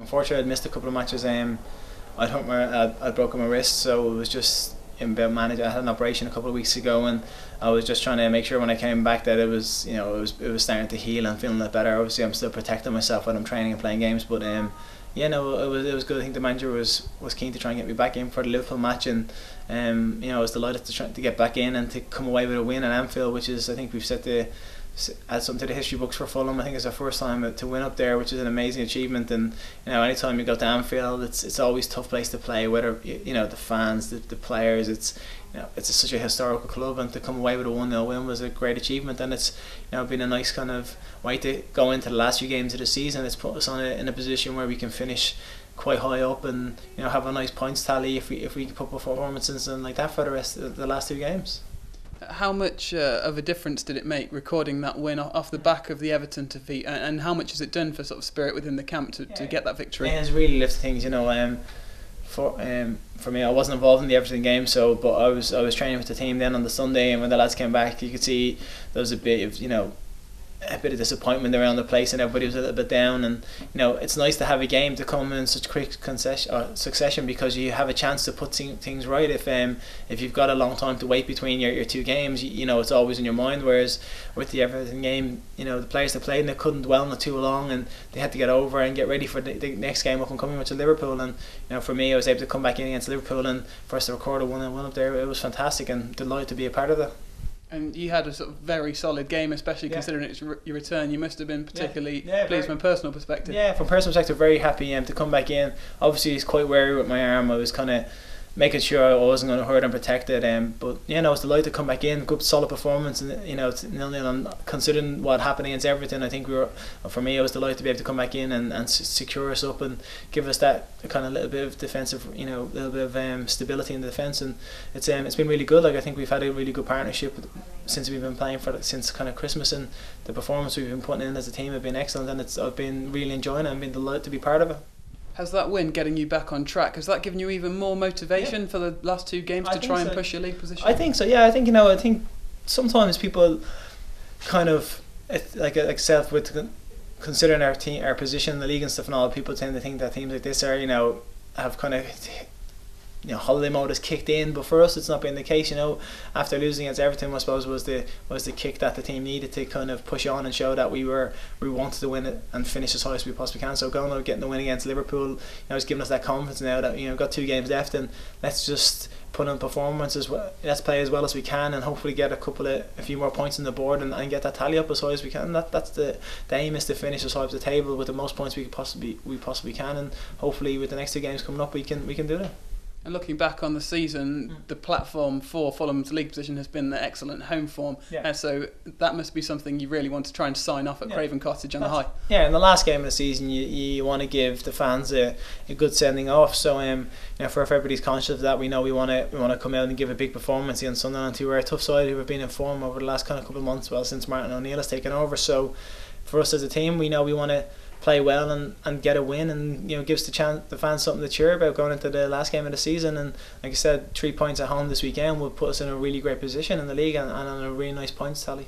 Unfortunately, I'd missed a couple of matches. I'd broken my wrist, so it was just about managing. I had an operation a couple of weeks ago, and I was just trying to make sure when I came back that it was starting to heal and feeling a bit better. Obviously, I'm still protecting myself when I'm training and playing games, but it was good. I think the manager was keen to try and get me back in for the Liverpool match, and I was delighted to get back in and to come away with a win at Anfield, which is, I think we've add something to the history books for Fulham. I think it's our first time to win up there, which is an amazing achievement. And anytime you go to Anfield, it's always a tough place to play. Whether the fans, the players, it's such a historical club, and to come away with a 1-0 win was a great achievement. And it's been a nice kind of way to go into the last few games of the season. It's put us in a position where we can finish quite high up and have a nice points tally if we put performances in like that for the rest of the last two games. How much of a difference did it make recording that win off the back of the Everton defeat, and how much has it done for sort of spirit within the camp to get that victory? Yeah, it's really lifted things. For me, I wasn't involved in the Everton game, but I was training with the team then on the Sunday, and when the lads came back, you could see there was a bit of disappointment around the place, and everybody was a little bit down. And it's nice to have a game to come in such quick succession, because you have a chance to put things right. If you've got a long time to wait between your two games, it's always in your mind. Whereas with the Everton game, the players that played, and they couldn't dwell on it too long, and they had to get over and get ready for the next game up and coming, which is Liverpool. And for me, I was able to come back in against Liverpool, and for us to record a 1-1 up there, it was fantastic, and delighted to be a part of it. And you had a sort of very solid game, especially considering it's your return. You must have been particularly pleased from a personal perspective. Yeah, from a personal perspective, very happy to come back in. Obviously, he's quite wary with my arm. I was kind of making sure I wasn't going to hurt and protect it. But I was delighted to come back in. Good, solid performance, and it's 0-0. And considering what happened against Everton, I think for me, I was delighted to be able to come back in and secure us up and give us that kind of little bit of defensive, little bit of stability in the defence. And it's been really good. Like, I think we've had a really good partnership since we've been playing since kind of Christmas, and the performance we've been putting in as a team have been excellent, and I've been really enjoying it and been delighted to be part of it. Has that win getting you back on track, has that given you even more motivation for the last two games to try and push your league position? I think so, yeah. I think sometimes people kind of like self with considering our position in the league and stuff and all, people tend to think that teams like this are have kind of holiday mode has kicked in, but for us it's not been the case. After losing against Everton, I suppose was the kick that the team needed to kind of push on and show that we wanted to win it and finish as high as we possibly can. So going out getting the win against Liverpool, it's given us that confidence now that we've got 2 games left, and let's just put on performances. Let's play as well as we can, and hopefully get a few more points on the board and get that tally up as high as we can. That's the aim, is to finish as high as the table with the most points we possibly can, and hopefully with the next 2 games coming up we can do that. And looking back on the season, the platform for Fulham's league position has been the excellent home form. So that must be something you really want to try and sign off at Craven Cottage on the high. Yeah, in the last game of the season, you want to give the fans a good sending off. So for if everybody's conscious of that, we know we want to come out and give a big performance against Sunderland, who are a tough side, who have been in form over the last kind of couple of months, since Martin O'Neill has taken over. So for us as a team, we know we want to play well and get a win, and gives the fans something to cheer about going into the last game of the season. And like I said, 3 points at home this weekend will put us in a really great position in the league and on a really nice points tally.